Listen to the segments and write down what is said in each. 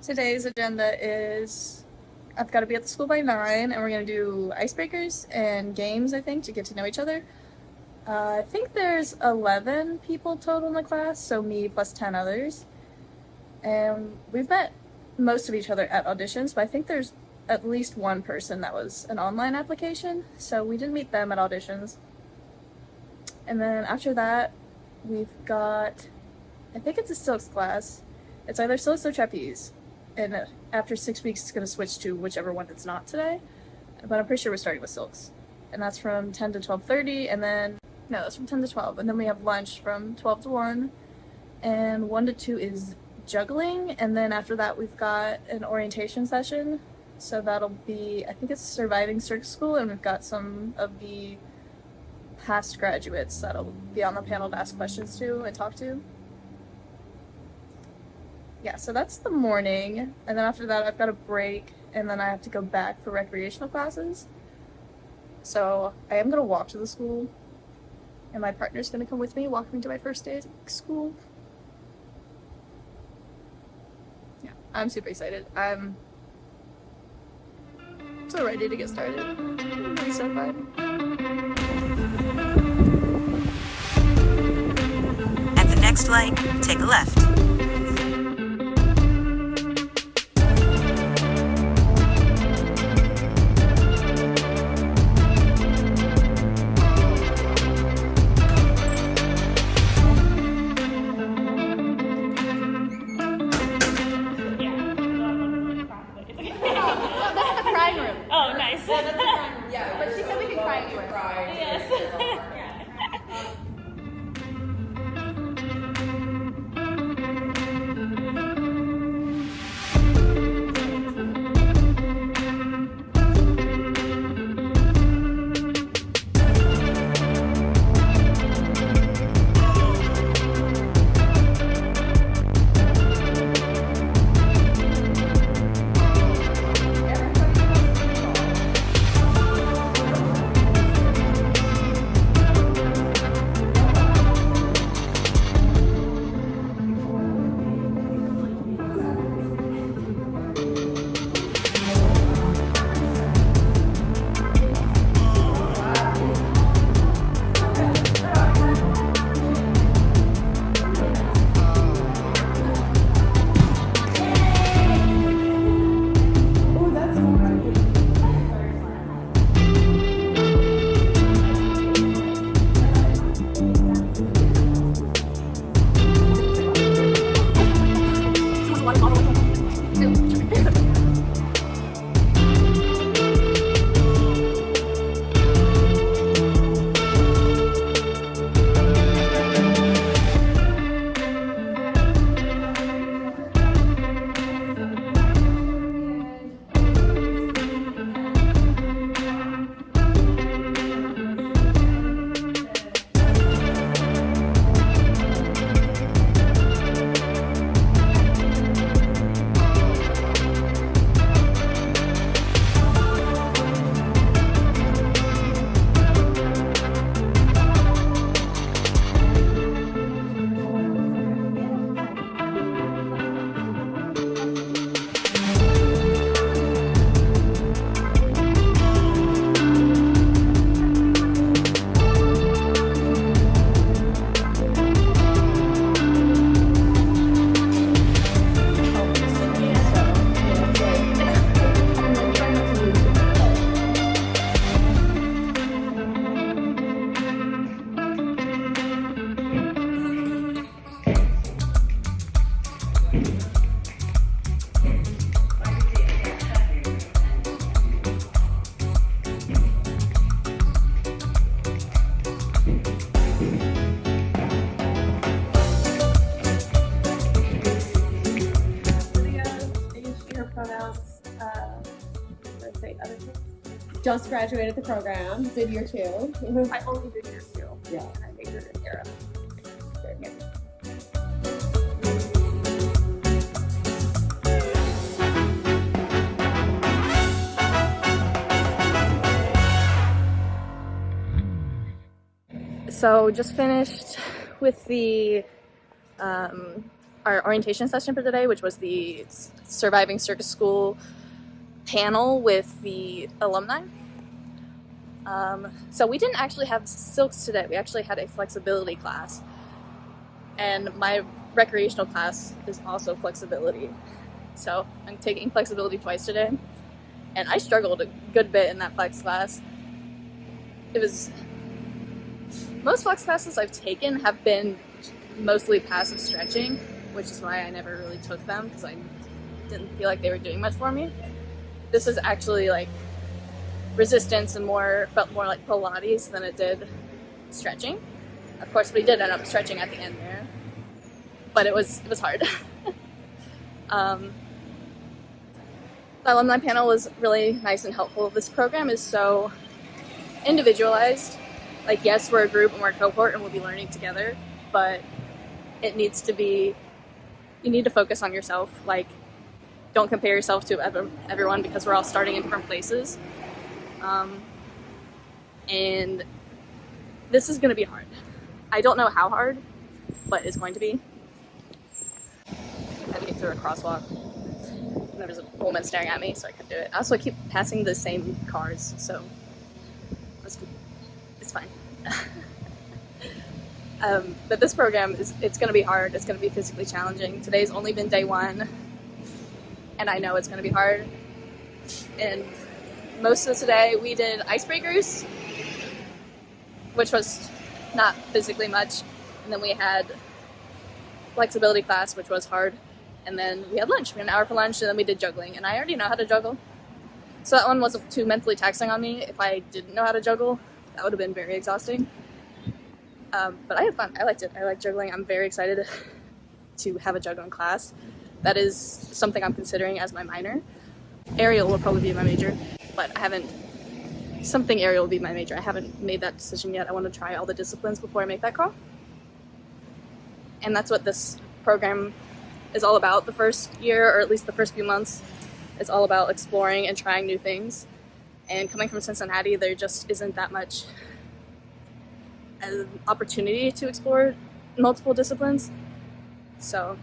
Today's agenda is I've got to be at the school by 9, and we're going to do icebreakers and games, I think, to get to know each other. I think there's 11 people total in the class, so me plus 10 others. And we've met most of each other at auditions, but I think there's at least one person that was an online application, so we didn't meet them at auditions. And then after that, we've got, I think it's a silks class. It's either silks or trapeze. And after 6 weeks, it's going to switch to whichever one it's not today. But I'm pretty sure we're starting with silks. And that's from 10 to 12:30, and then, no, that's from 10 to 12. And then we have lunch from 12 to 1, and 1 to 2 is juggling. And then after that, we've got an orientation session. So that'll be, I think it's surviving Circus school, and we've got some of the past graduates that'll be on the panel to ask questions to and talk to. Yeah, so that's the morning, and then after that I've got a break, and then I have to go back for recreational classes. So I am gonna walk to the school, and my partner's gonna come with me, walk me to my first day at school. Yeah, I'm super excited. I'm so ready to get started. It's so fun. At the next light, take a left. Oh, nice. Yeah, that's the crime room. Yeah, but she said we could cry anywhere. Yes. Just graduated the program, did year 2. I only did year 2. Yeah. And I majored in Europe. So just finished with the our orientation session for today, which was the Surviving Circus School panel with the alumni. So we didn't actually have silks today. We actually had a flexibility class. And my recreational class is also flexibility. So I'm taking flexibility twice today. And I struggled a good bit in that flex class. Most flex classes I've taken have been mostly passive stretching, which is why I never really took them, because I didn't feel like they were doing much for me. This is actually like resistance and felt more like Pilates than it did stretching. Of course, we did end up stretching at the end there, but it was hard. The alumni panel was really nice and helpful. This program is so individualized. Like, yes, we're a group and we're a cohort and we'll be learning together, but it needs to be, you need to focus on yourself. Like, don't compare yourself to everyone, because we're all starting in different places. And this is going to be hard. I don't know how hard, but it's going to be. I had to get through a crosswalk. And there was a woman staring at me, so I couldn't do it. Also, I keep passing the same cars, so it's fine. But this program it's going to be hard. It's going to be physically challenging. Today's only been day one, and I know it's going to be hard. And most of today we did icebreakers, which was not physically much, and then we had flexibility class, which was hard, and then we had lunch. We had an hour for lunch, and then we did juggling, and I already know how to juggle, so that one wasn't too mentally taxing on me. If I didn't know how to juggle, that would have been very exhausting. But I had fun. I liked it. I liked juggling. I'm very excited to have a juggling class. That is something I'm considering as my minor. Aerial will probably be my major, but something aerial will be my major. I haven't made that decision yet. I want to try all the disciplines before I make that call. And that's what this program is all about. The first year, or at least the first few months, it's all about exploring and trying new things. And coming from Cincinnati, there just isn't that much an opportunity to explore multiple disciplines. So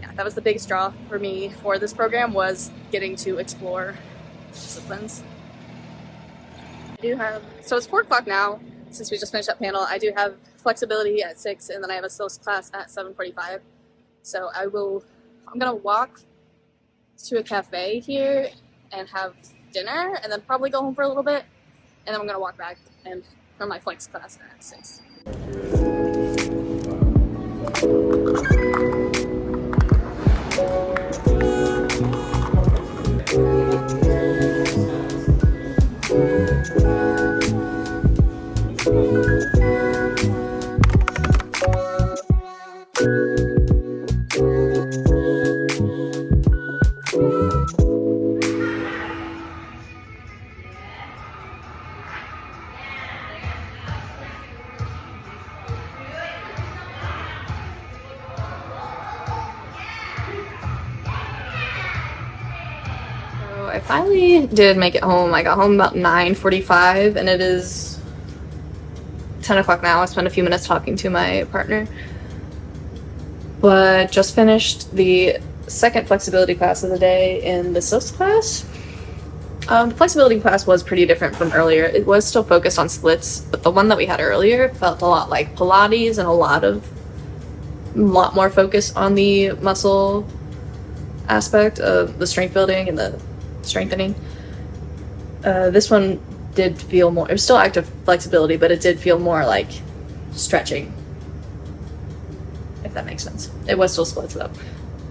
yeah, that was the biggest draw for me for this program, was getting to explore disciplines. So it's 4 o'clock now, since we just finished that panel. I do have flexibility at 6, and then I have a silks class at 7:45. So I'm gonna walk to a cafe here and have dinner, and then probably go home for a little bit, and then I'm gonna walk back and for my flex class at 6. I finally did make it home. I got home about 9:45, and it is 10 o'clock now. I spent a few minutes talking to my partner, but just finished the second flexibility class of the day in the silks class. The flexibility class was pretty different from earlier. It was still focused on splits, but the one that we had earlier felt a lot like Pilates and a lot more focus on the muscle aspect of the strength building and the strengthening. This one did feel more, it was still active flexibility, but it did feel more like stretching, if that makes sense. It was still splits though,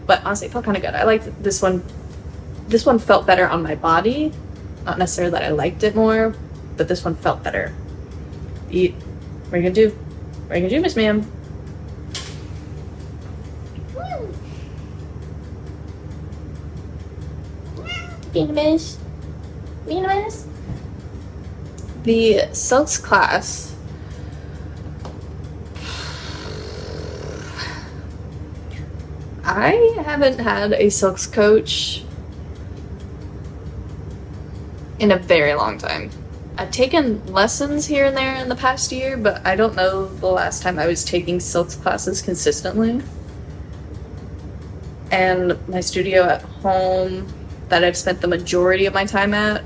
but honestly it felt kind of good. I liked this one. This one felt better on my body, not necessarily that I liked it more, but this one felt better. Eat. What are you gonna do? What are you gonna do, Miss Ma'am? Vietnamese. Vietnamese. The silks class, I haven't had a silks coach in a very long time. I've taken lessons here and there in the past year, but I don't know the last time I was taking silks classes consistently. And my studio at home that I've spent the majority of my time at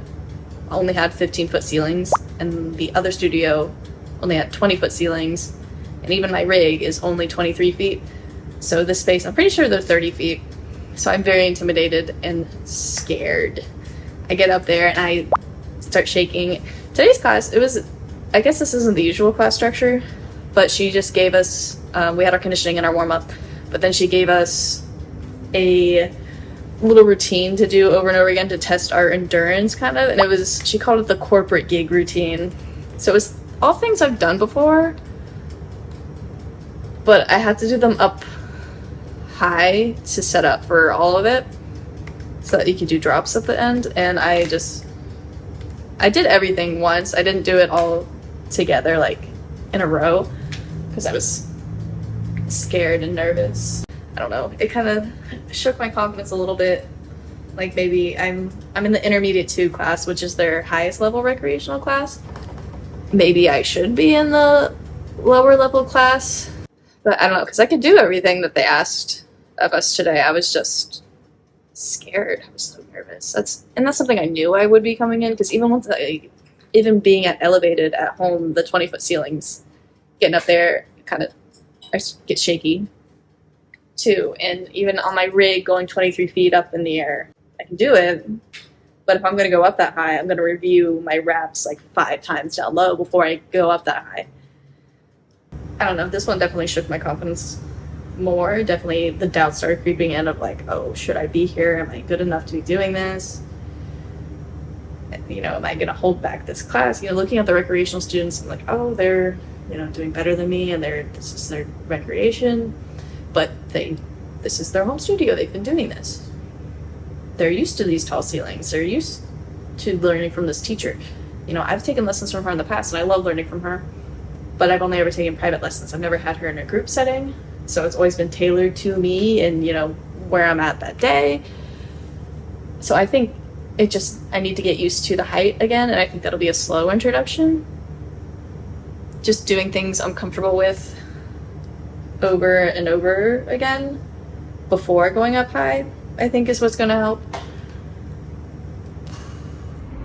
only had 15-foot ceilings, and the other studio only had 20-foot ceilings, and even my rig is only 23 feet. So this space, I'm pretty sure they're 30 feet. So I'm very intimidated and scared. I get up there and I start shaking. Today's class, I guess this isn't the usual class structure, but she just gave us, we had our conditioning and our warm-up, but then she gave us a little routine to do over and over again to test our endurance, kind of, and she called it the corporate gig routine. So it was all things I've done before, but I had to do them up high to set up for all of it so that you could do drops at the end. And I did everything once. I didn't do it all together, like in a row, because I was scared and nervous. I don't know, it kind of shook my confidence a little bit. Like, maybe I'm in the intermediate 2 class, which is their highest level recreational class. Maybe I should be in the lower level class, but I don't know, because I could do everything that they asked of us today. I was just scared. I was so nervous. That's something I knew I would be coming in, because even being at elevated at home, the 20-foot ceilings, getting up there, I get shaky too. And even on my rig, going 23 feet up in the air, I can do it. But if I'm going to go up that high, I'm going to review my reps like 5 times down low before I go up that high. I don't know. This one definitely shook my confidence more. Definitely the doubts started creeping in of like, oh, should I be here? Am I good enough to be doing this? Am I going to hold back this class? Looking at the recreational students, I'm like, oh, they're, doing better than me, and this is their recreation. But this is their home studio. They've been doing this. They're used to these tall ceilings. They're used to learning from this teacher. I've taken lessons from her in the past, and I love learning from her. But I've only ever taken private lessons. I've never had her in a group setting. So it's always been tailored to me and, where I'm at that day. So I think I need to get used to the height again, and I think that'll be a slow introduction. Just doing things I'm comfortable with over and over again before going up high, I think, is what's going to help.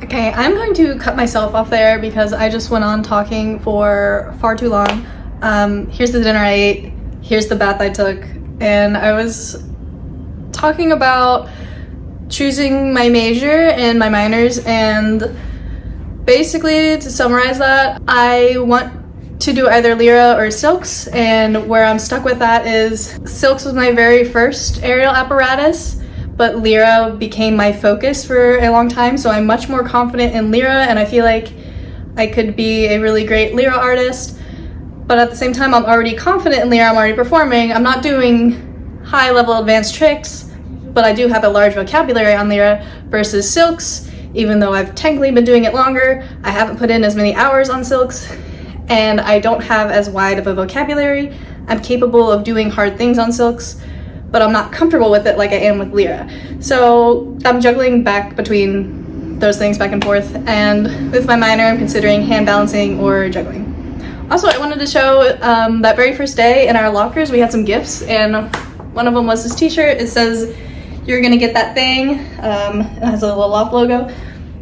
Okay, I'm going to cut myself off there because I just went on talking for far too long. Here's the dinner I ate, here's the bath I took, and I was talking about choosing my major and my minors, and basically, to summarize that, I want to do either Lyra or Silks, and where I'm stuck with that is Silks was my very first aerial apparatus, but Lyra became my focus for a long time, so I'm much more confident in Lyra, and I feel like I could be a really great Lyra artist. But at the same time, I'm already confident in Lyra, I'm already performing. I'm not doing high-level advanced tricks, but I do have a large vocabulary on Lyra versus Silks. Even though I've technically been doing it longer, I haven't put in as many hours on Silks, and I don't have as wide of a vocabulary. I'm capable of doing hard things on Silks, but I'm not comfortable with it like I am with Lyra. So I'm juggling back between those things back and forth, and with my minor, I'm considering hand balancing or juggling. Also, I wanted to show that very first day in our lockers, we had some gifts, and one of them was this t-shirt. It says, "You're gonna get that thing." It has a little Aloft logo.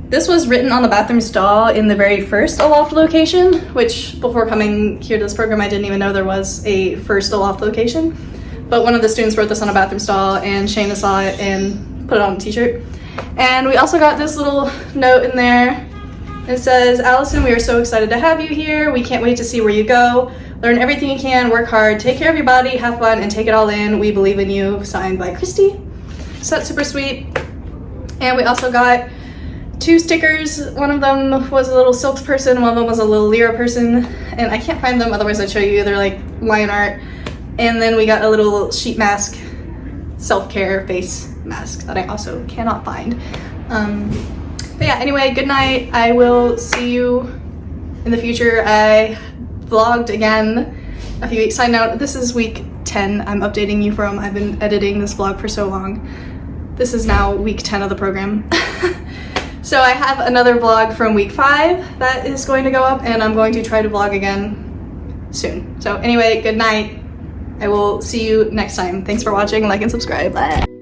This was written on the bathroom stall in the very first Aloft location, which before coming here to this program, I didn't even know there was a first Aloft location. But one of the students wrote this on a bathroom stall, and Shayna saw it and put it on a t-shirt. And we also got this little note in there. It says, "Allison, we are so excited to have you here. We can't wait to see where you go. Learn everything you can, work hard, take care of your body, have fun, and take it all in. We believe in you." Signed by Christy. So that's super sweet. And we also got 2 stickers. One of them was a little Silks person, one of them was a little Lyra person, and I can't find them, otherwise I'd show you. They're like line art. And then we got a little sheet mask, self-care face mask that I also cannot find. But yeah, anyway, good night. I will see you in the future. I vlogged again a few weeks. Side note, this is week 10 I'm updating you from. I've been editing this vlog for so long. This is now week 10 of the program. So I have another vlog from week 5 that is going to go up, and I'm going to try to vlog again soon. So anyway, good night. I will see you next time. Thanks for watching, like and subscribe. Bye.